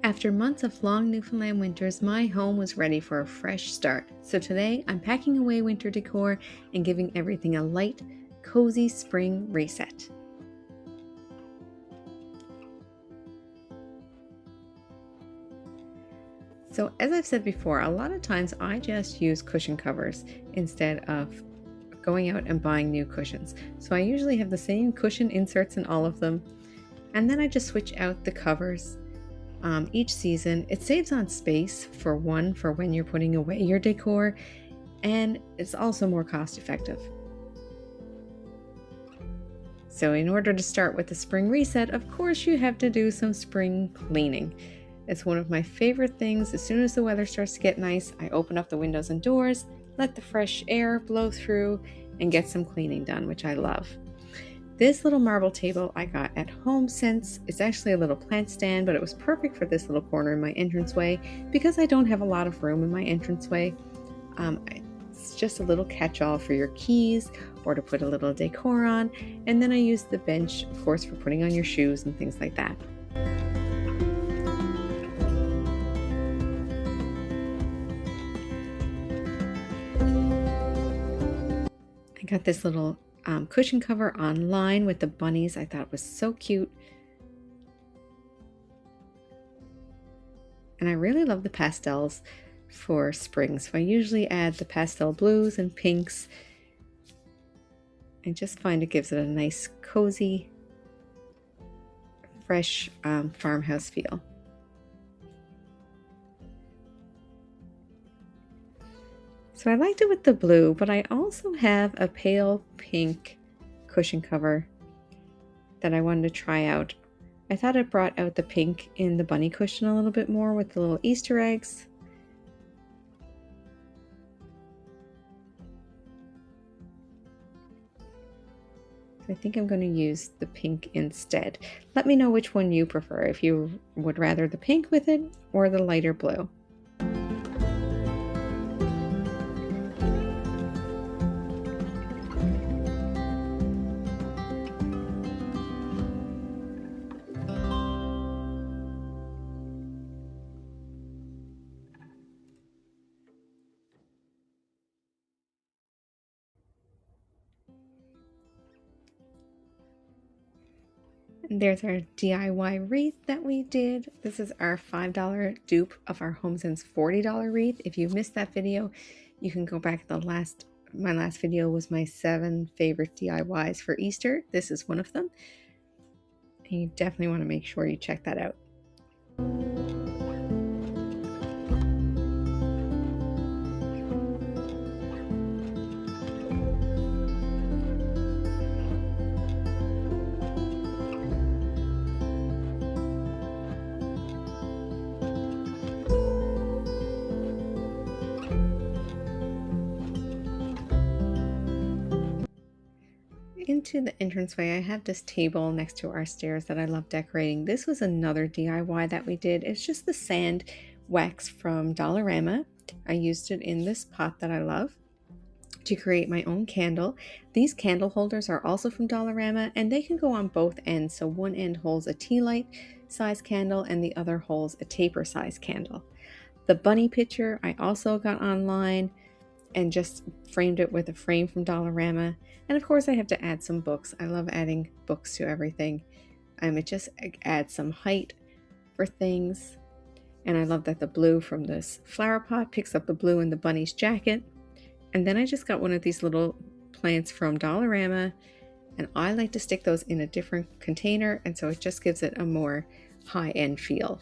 After months of long Newfoundland winters, my home was ready for a fresh start. So today I'm packing away winter decor and giving everything a light, cozy spring reset. So as I've said before, a lot of times I just use cushion covers instead of going out and buying new cushions. So I usually have the same cushion inserts in all of them, and then I just switch out the covers each season. It saves on space for when you're putting away your decor, and it's also more cost effective. So in order to start with the spring reset, of course you have to do some spring cleaning. It's one of my favorite things. As soon as the weather starts to get nice, I open up the windows and doors, let the fresh air blow through, and get some cleaning done, which I love. This little marble table I got at HomeSense. It's actually a little plant stand, but it was perfect for this little corner in my entranceway because I don't have a lot of room in my entranceway. It's just a little catch-all for your keys or to put a little decor on. And then I use the bench, of course, for putting on your shoes and things like that. I got this little cushion cover online with the bunnies. I thought it was so cute. And I really love the pastels for spring. So I usually add the pastel blues and pinks. I just find it gives it a nice, cozy, fresh farmhouse feel. So I liked it with the blue, but I also have a pale pink cushion cover that I wanted to try out. I thought it brought out the pink in the bunny cushion a little bit more with the little Easter eggs. I think I'm going to use the pink instead. Let me know which one you prefer, if you would rather the pink with it or the lighter blue. And there's our DIY wreath that we did. This is our $5 dupe of our HomeSense $40 wreath. If you missed that video, you can go back to my last video was my 7 favorite DIYs for Easter. This is one of them. And you definitely want to make sure you check that out. Into the entranceway, I have this table next to our stairs that I love decorating. This was another DIY that we did. It's just the sand wax from Dollarama. I used it in this pot that I love to create my own candle. These candle holders are also from Dollarama, and they can go on both ends. So one end holds a tea light size candle and the other holds a taper size candle. The bunny picture I also got online and just framed it with a frame from Dollarama. And of course I have to add some books. I love adding books to everything. It just adds some height for things. And I love that the blue from this flower pot picks up the blue in the bunny's jacket. And then I just got one of these little plants from Dollarama, and I like to stick those in a different container, and so it just gives it a more high-end feel.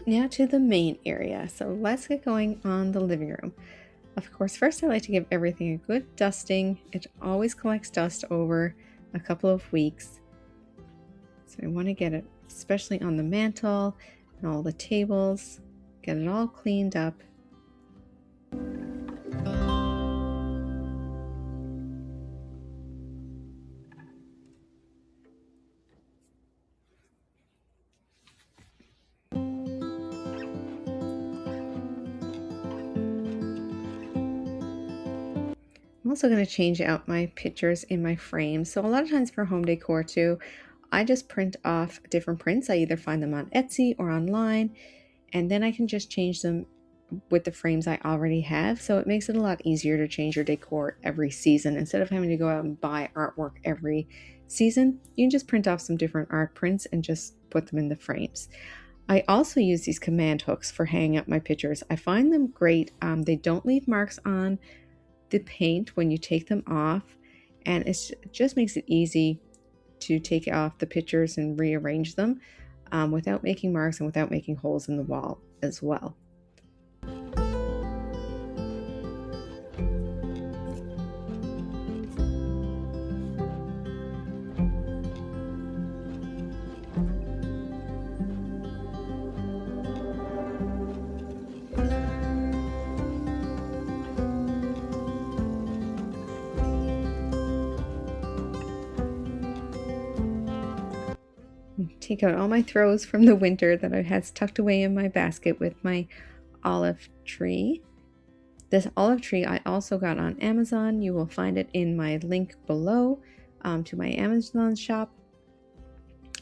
Now to the main area. So let's get going on the living room. Of course, first I like to give everything a good dusting. It always collects dust over a couple of weeks. So So I want to get it especially on the mantle and all the tables, get it all cleaned up. I'm also going to change out my pictures in my frames. So a lot of times for home decor too, I just print off different prints. I either find them on Etsy or online, and then I can just change them with the frames I already have. So it makes it a lot easier to change your decor every season. Instead of having to go out and buy artwork every season, you can just print off some different art prints and just put them in the frames. I also use these command hooks for hanging up my pictures. I find them great. They don't leave marks on the paint when you take them off, and it just makes it easy to take off the pictures and rearrange them without making marks and without making holes in the wall as well. Take out all my throws from the winter that I had tucked away in my basket with my olive tree. This olive tree I also got on Amazon. You will find it in my link below to my Amazon shop.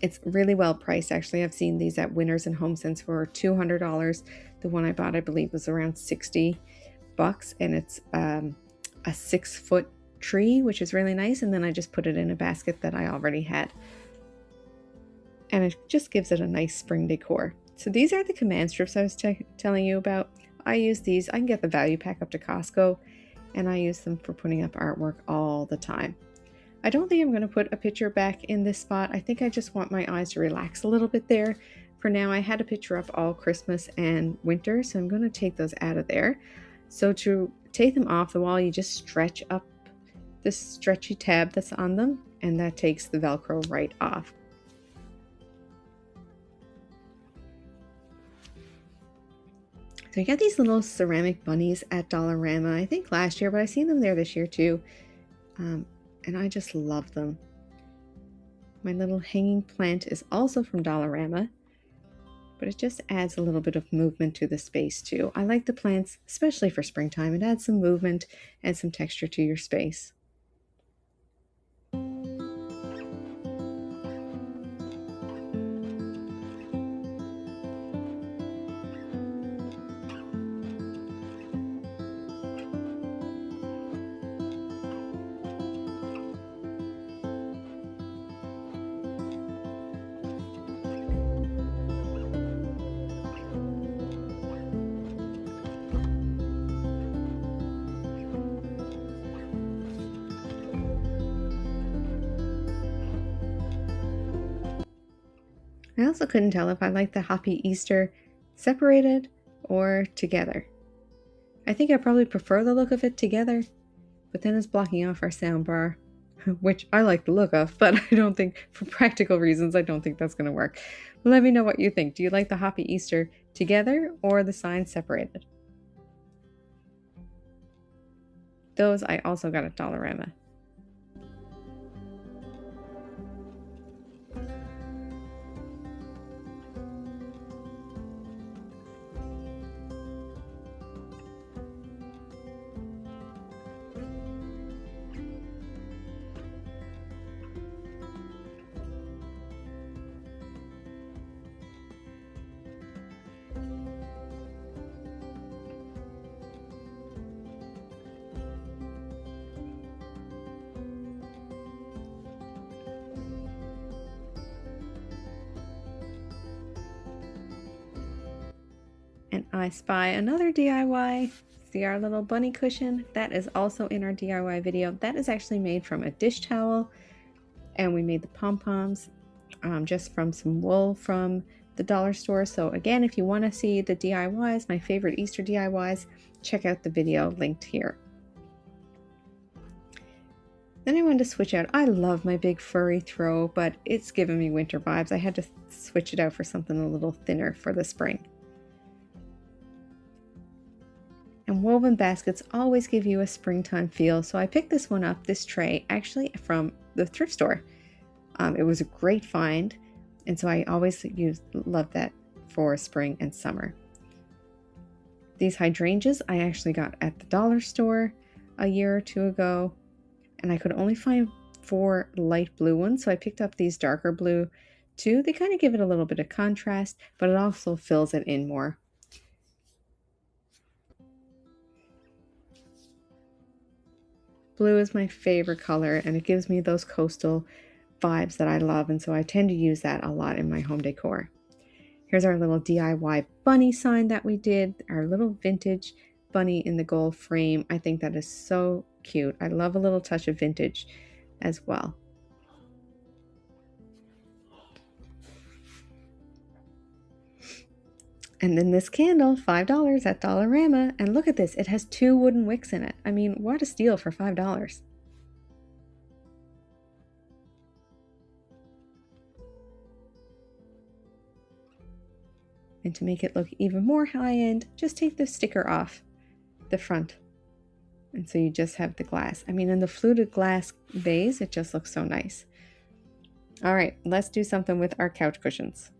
It's really well priced. Actually, I've seen these at Winners and HomeSense for $200. The one I bought, I believe, was around $60, and it's a 6-foot tree, which is really nice. And then I just put it in a basket that I already had. And it just gives it a nice spring decor. So these are the command strips I was telling you about. I use these. I can get the value pack up to Costco, and I use them for putting up artwork all the time. I don't think I'm going to put a picture back in this spot. I think I just want my eyes to relax a little bit there. For now, I had a picture up all Christmas and winter, so I'm going to take those out of there. So to take them off the wall, you just stretch up this stretchy tab that's on them, and that takes the Velcro right off. So I got these little ceramic bunnies at Dollarama, I think last year, but I've seen them there this year too. And I just love them. My little hanging plant is also from Dollarama, but it just adds a little bit of movement to the space too. I like the plants, especially for springtime. It adds some movement and some texture to your space. I also couldn't tell if I liked the Happy Easter separated or together. I think I probably prefer the look of it together, but then it's blocking off our sound bar, which I like the look of, but I don't think, for practical reasons, I don't think that's going to work. Let me know what you think. Do you like the Happy Easter together or the signs separated? Those I also got at Dollarama. And I spy another DIY. See our little bunny cushion? That is also in our DIY video. That is actually made from a dish towel, and we made the pom-poms just from some wool from the dollar store. So again, if you want to see the DIYs, my favorite Easter DIYs, check out the video linked here. Then I wanted to switch out. I love my big furry throw, but it's giving me winter vibes. I had to switch it out for something a little thinner for the spring. And woven baskets always give you a springtime feel, so I picked this one up, this tray, actually from the thrift store. It was a great find, and so I always love that for spring and summer. These hydrangeas I actually got at the dollar store a year or two ago, and I could only find 4 light blue ones, so I picked up these darker blue too. They kind of give it a little bit of contrast, but it also fills it in more. Blue is my favorite color, and it gives me those coastal vibes that I love, and so I tend to use that a lot in my home decor. Here's our little DIY bunny sign that we did, our little vintage bunny in the gold frame. I think that is so cute. I love a little touch of vintage as well. And then this candle, $5 at Dollarama. And look at this, it has 2 wooden wicks in it. I mean, what a steal for $5. And to make it look even more high-end, just take the sticker off the front. And so you just have the glass. I mean, in the fluted glass vase, it just looks so nice. All right, let's do something with our couch cushions.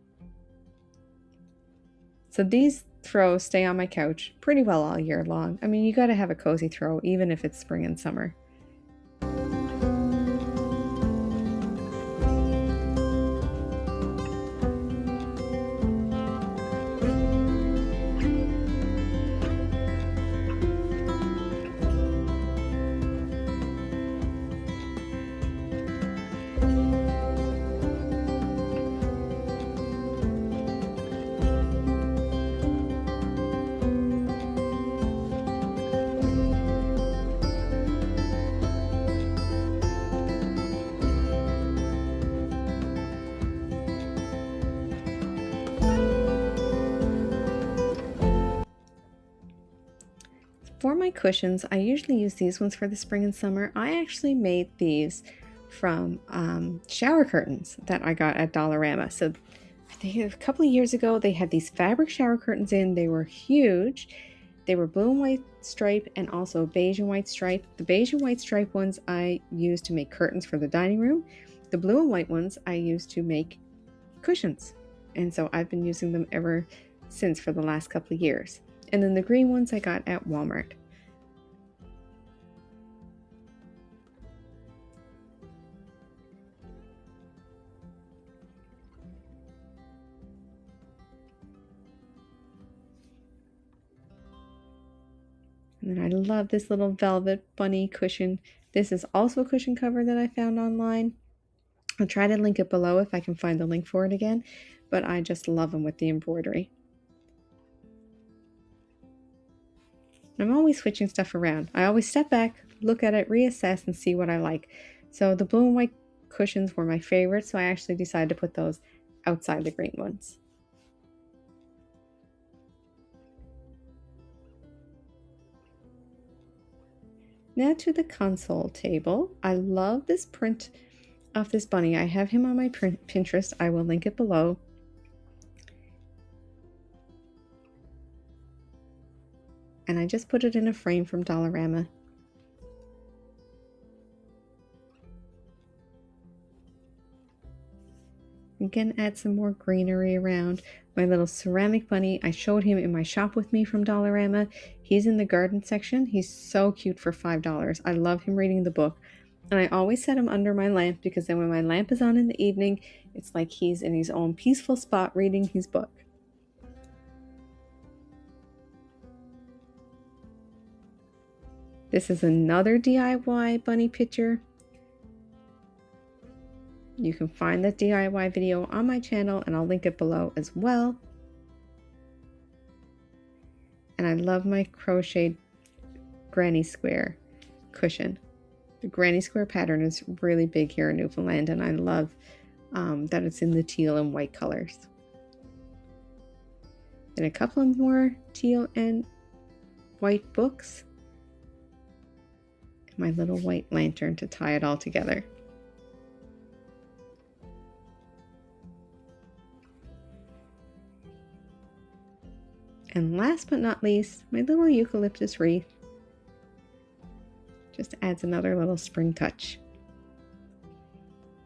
So these throws stay on my couch pretty well all year long. I mean, you got to have a cozy throw, even if it's spring and summer. For my cushions, I usually use these ones for the spring and summer. I actually made these from shower curtains that I got at Dollarama. So I think a couple of years ago, they had these fabric shower curtains in. They were huge. They were blue and white stripe and also beige and white stripe. The beige and white stripe ones I used to make curtains for the dining room. The blue and white ones I used to make cushions. And so I've been using them ever since for the last couple of years. And then the green ones I got at Walmart. And then I love this little velvet bunny cushion. This is also a cushion cover that I found online. I'll try to link it below if I can find the link for it again, but I just love them with the embroidery. I'm always switching stuff around. I always step back, look at it, reassess, and see what I like. So the blue and white cushions were my favorite, so I actually decided to put those outside the green ones. Now to the console table. I love this print of this bunny. I have him on my Pinterest. I will link it below. And I just put it in a frame from Dollarama. Again, add some more greenery around. My little ceramic bunny, I showed him in my shop with me from Dollarama. He's in the garden section. He's so cute for $5. I love him reading the book. And I always set him under my lamp because then when my lamp is on in the evening, it's like he's in his own peaceful spot reading his book. This is another DIY bunny picture. You can find the DIY video on my channel and I'll link it below as well. And I love my crocheted granny square cushion. The granny square pattern is really big here in Newfoundland, and I love that it's in the teal and white colors. And a couple of more teal and white books. my little white lantern to tie it all together. And last but not least, my little eucalyptus wreath. Just adds another little spring touch.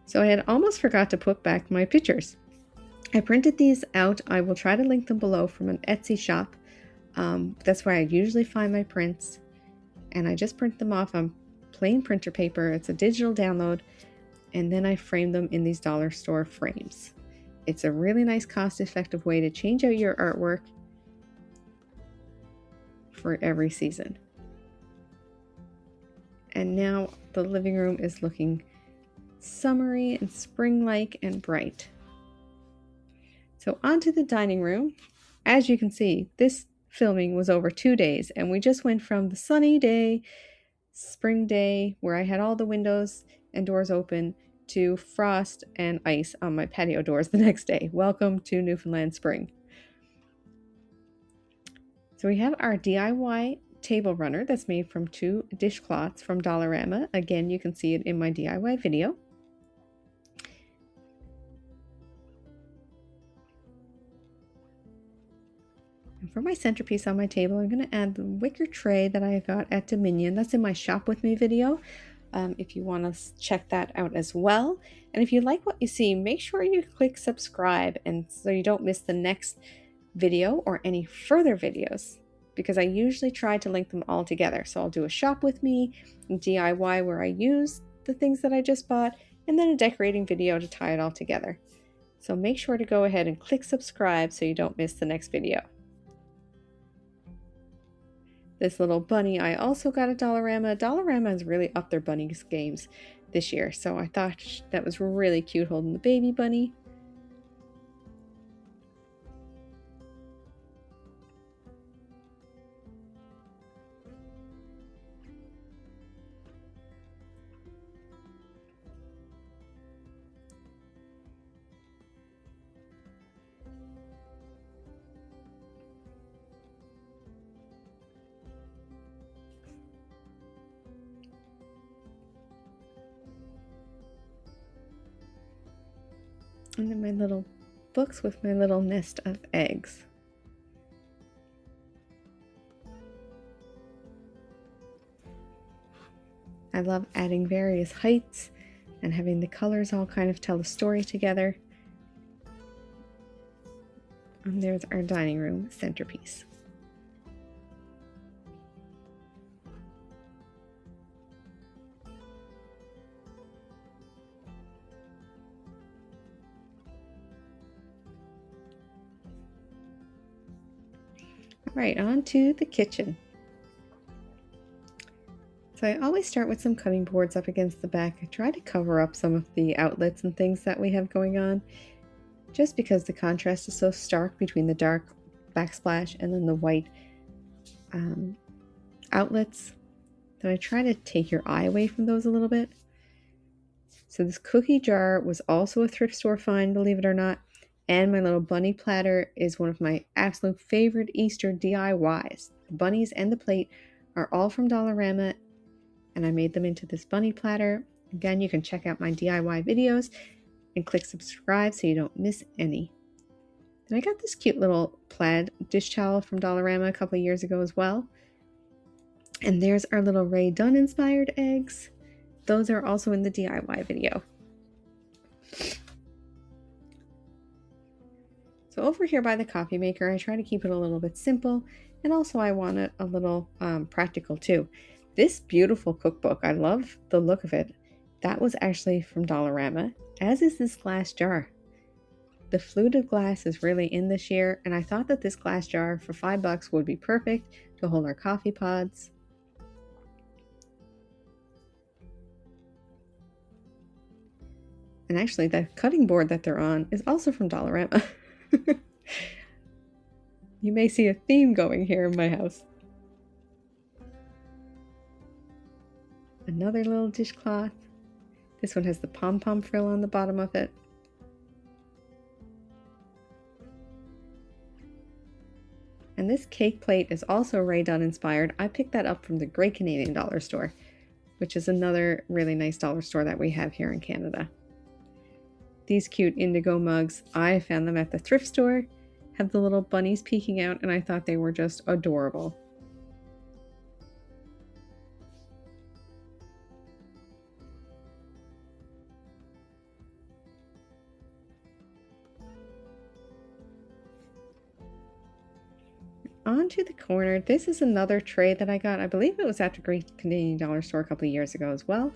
So I had almost forgot to put back my pictures. I printed these out. I will try to link them below from an Etsy shop. That's where I usually find my prints. And I just print them off on plain printer paper. It's a digital download. And then I frame them in these dollar store frames. It's a really nice cost-effective way to change out your artwork for every season. And now the living room is looking summery and spring-like and bright. So onto the dining room. As you can see, this filming was over 2 days, and we just went from the sunny day, spring day, where I had all the windows and doors open, to frost and ice on my patio doors the next day. Welcome to Newfoundland spring. So we have our DIY table runner that's made from 2 dishcloths from Dollarama. Again, you can see it in my DIY video. And for my centerpiece on my table, I'm going to add the wicker tray that I got at Dominion. That's in my Shop With Me video, if you want to check that out as well. And if you like what you see, make sure you click subscribe, and so you don't miss the next video or any further videos, because I usually try to link them all together. So I'll do a Shop With Me, DIY where I use the things that I just bought, and then a decorating video to tie it all together. So make sure to go ahead and click subscribe so you don't miss the next video. This little bunny I also got at Dollarama. Dollarama has really upped their bunnies games this year, so I thought that was really cute holding the baby bunny. And then my little books with my little nest of eggs. I love adding various heights and having the colors all kind of tell the story together. And there's our dining room centerpiece. Right, on to the kitchen. So I always start with some cutting boards up against the back. I try to cover up some of the outlets and things that we have going on, just because the contrast is so stark between the dark backsplash and then the white outlets, that I try to take your eye away from those a little bit. So this cookie jar was also a thrift store find, believe it or not. And my little bunny platter is one of my absolute favorite Easter DIYs. The bunnies and the plate are all from Dollarama, and I made them into this bunny platter. Again, you can check out my DIY videos and click subscribe so you don't miss any. And I got this cute little plaid dish towel from Dollarama a couple of years ago as well. And there's our little Ray Dunn inspired eggs. Those are also in the DIY video. So over here by the coffee maker, I try to keep it a little bit simple, and also I want it a little practical too. This beautiful cookbook, I love the look of it. That was actually from Dollarama, as is this glass jar. The fluted glass is really in this year, and I thought that this glass jar for $5 would be perfect to hold our coffee pods. And actually, the cutting board that they're on is also from Dollarama. You may see a theme going here in my house. Another little dishcloth. This one has the pom-pom frill on the bottom of it. And this cake plate is also Ray Dunn inspired. I picked that up from the Great Canadian Dollar Store. which is another really nice dollar store that we have here in Canada. These cute indigo mugs, I found them at the thrift store, have the little bunnies peeking out, and I thought they were just adorable. Onto the corner, this is another tray that I got. I believe it was at the Great Canadian Dollar Store a couple of years ago as well.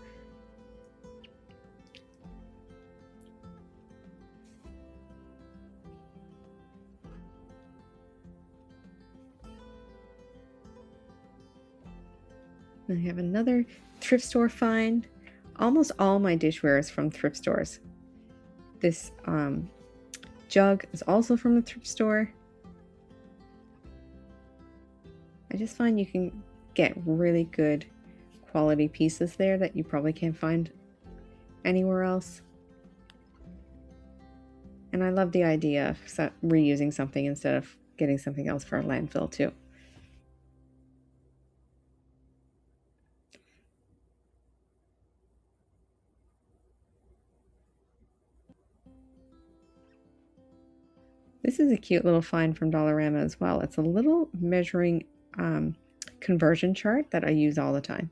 I have another thrift store find. Almost all my dishware is from thrift stores. This jug is also from the thrift store. I just find you can get really good quality pieces there that you probably can't find anywhere else. And I love the idea of reusing something instead of getting something else for a landfill too. This is a cute little find from Dollarama as well. It's a little measuring conversion chart that I use all the time.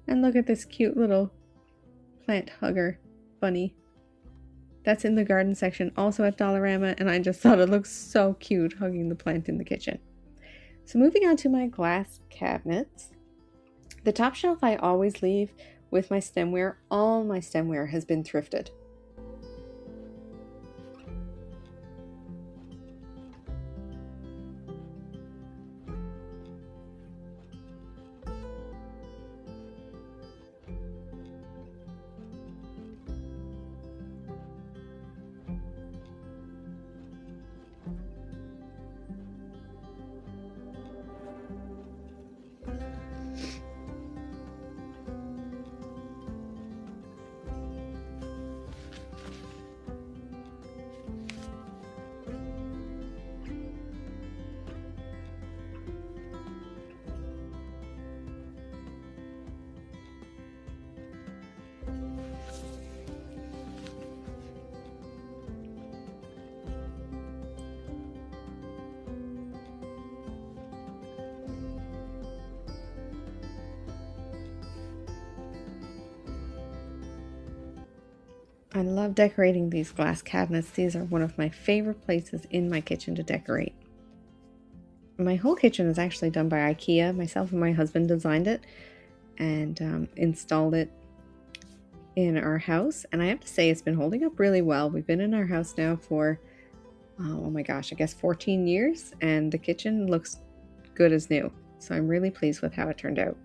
And look at this cute little plant hugger bunny. That's in the garden section, also at Dollarama, and I just thought it looks so cute hugging the plant in the kitchen. So moving on to my glass cabinets. The top shelf I always leave with my stemware. All my stemware has been thrifted. I love decorating these glass cabinets. These are one of my favorite places in my kitchen to decorate. My whole kitchen is actually done by IKEA. Myself and my husband designed it and installed it in our house. And I have to say it's been holding up really well. We've been in our house now for, oh my gosh, I guess 14 years. And the kitchen looks good as new. So I'm really pleased with how it turned out.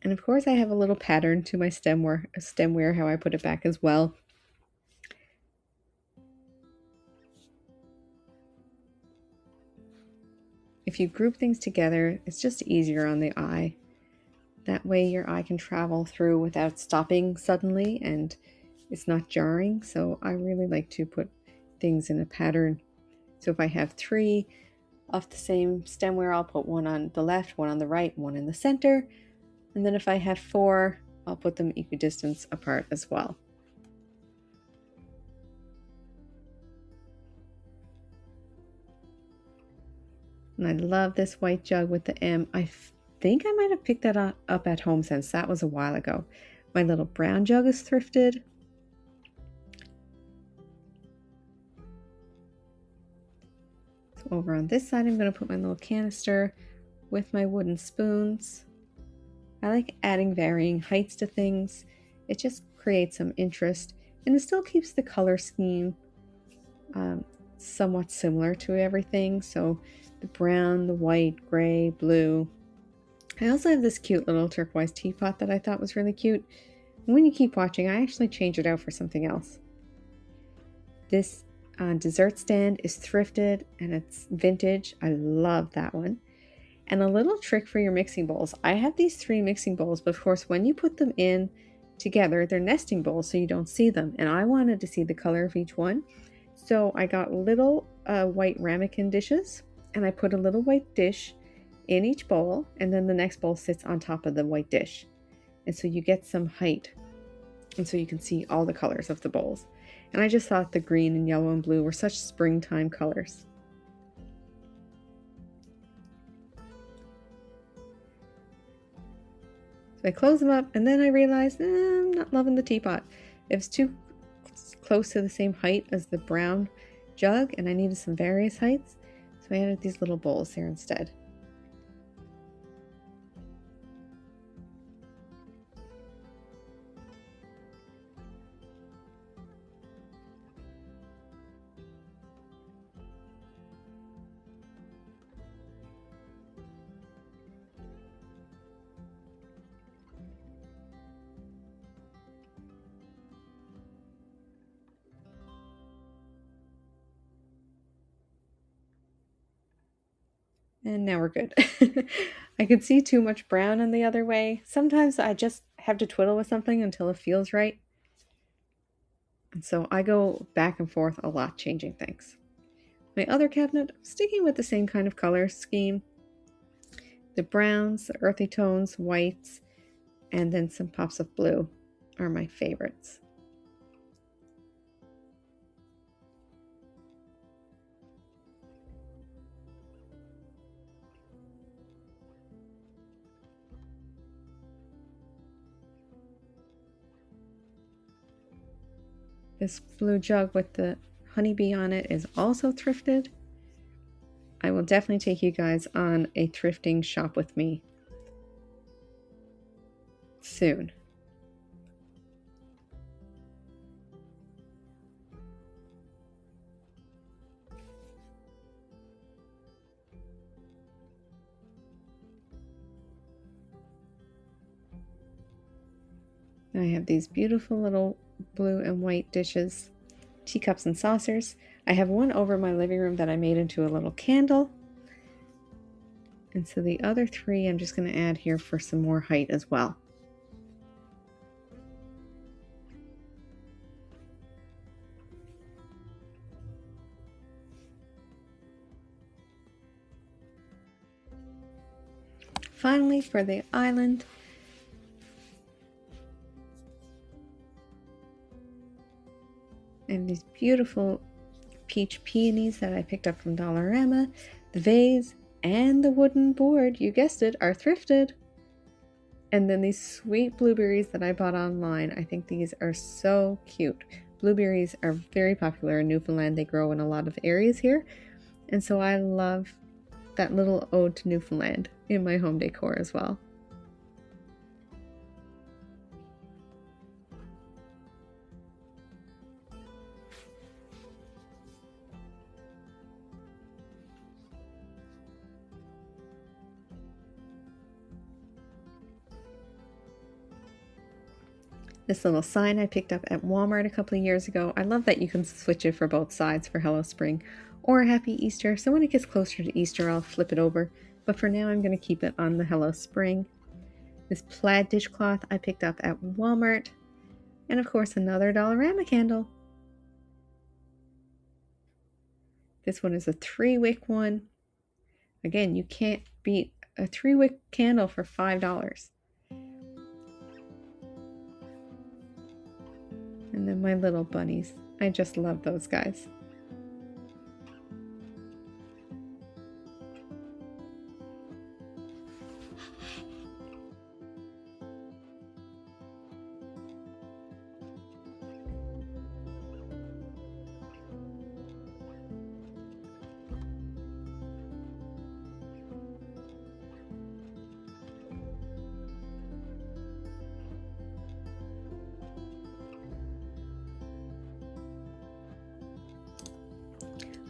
And of course I have a little pattern to my stemware, how I put it back as well. If you group things together, it's just easier on the eye. That way your eye can travel through without stopping suddenly and it's not jarring. So I really like to put things in a pattern. So if I have 3 of the same stemware, I'll put one on the left, one on the right, one in the center. And then if I have 4, I'll put them equidistant apart as well. And I love this white jug with the M. I think I might have picked that up at home since that was a while ago. My little brown jug is thrifted. So over on this side, I'm going to put my little canister with my wooden spoons. I like adding varying heights to things. It just creates some interest and it still keeps the color scheme somewhat similar to everything. So the brown, the white, gray, blue. I also have this cute little turquoise teapot that I thought was really cute. When you keep watching, I actually change it out for something else. This dessert stand is thrifted and it's vintage. I love that one. And a little trick for your mixing bowls. I have these 3 mixing bowls, but of course when you put them in together, they're nesting bowls so you don't see them. And I wanted to see the color of each one. So I got little white ramekin dishes and I put a little white dish in each bowl, and then the next bowl sits on top of the white dish. And so you get some height. And so you can see all the colors of the bowls. And I just thought the green and yellow and blue were such springtime colors. So I closed them up, and then I realized I'm not loving the teapot. It was too close to the same height as the brown jug, and I needed some various heights. So I added these little bowls there instead. And now we're good. I could see too much brown in the other way. Sometimes I just have to twiddle with something until it feels right. And so I go back and forth a lot changing things. My other cabinet, sticking with the same kind of color scheme. The browns, the earthy tones, whites, and then some pops of blue are my favorites. This blue jug with the honeybee on it is also thrifted. I will definitely take you guys on a thrifting shop with me soon. I have these beautiful little blue and white dishes, teacups and saucers. I have one over my living room that I made into a little candle. And so the other 3 I'm just going to add here for some more height as well. Finally, for the island, I have these beautiful peach peonies that I picked up from Dollarama. The vase and the wooden board, you guessed it, are thrifted. And then these sweet blueberries that I bought online. I think these are so cute. Blueberries are very popular in Newfoundland. They grow in a lot of areas here. And so I love that little ode to Newfoundland in my home decor as well. This little sign I picked up at Walmart a couple of years ago. I love that you can switch it for both sides for Hello Spring or Happy Easter. So when it gets closer to Easter, I'll flip it over. But for now, I'm going to keep it on the Hello Spring. This plaid dishcloth I picked up at Walmart. And of course, another Dollarama candle. This one is a 3-wick one. Again, you can't beat a 3-wick candle for $5. And then my little bunnies. I just love those guys.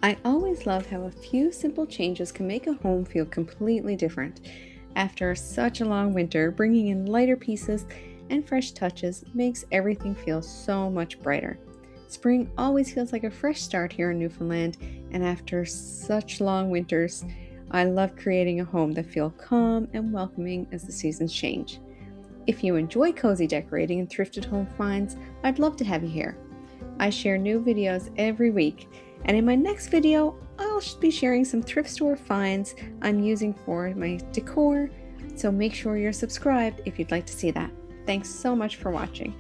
I always love how a few simple changes can make a home feel completely different. After such a long winter, bringing in lighter pieces and fresh touches makes everything feel so much brighter. Spring always feels like a fresh start here in Newfoundland, and after such long winters, I love creating a home that feels calm and welcoming as the seasons change. If you enjoy cozy decorating and thrifted home finds, I'd love to have you here. I share new videos every week, and in my next video, I'll be sharing some thrift store finds I'm using for my decor, so make sure you're subscribed if you'd like to see that. Thanks so much for watching.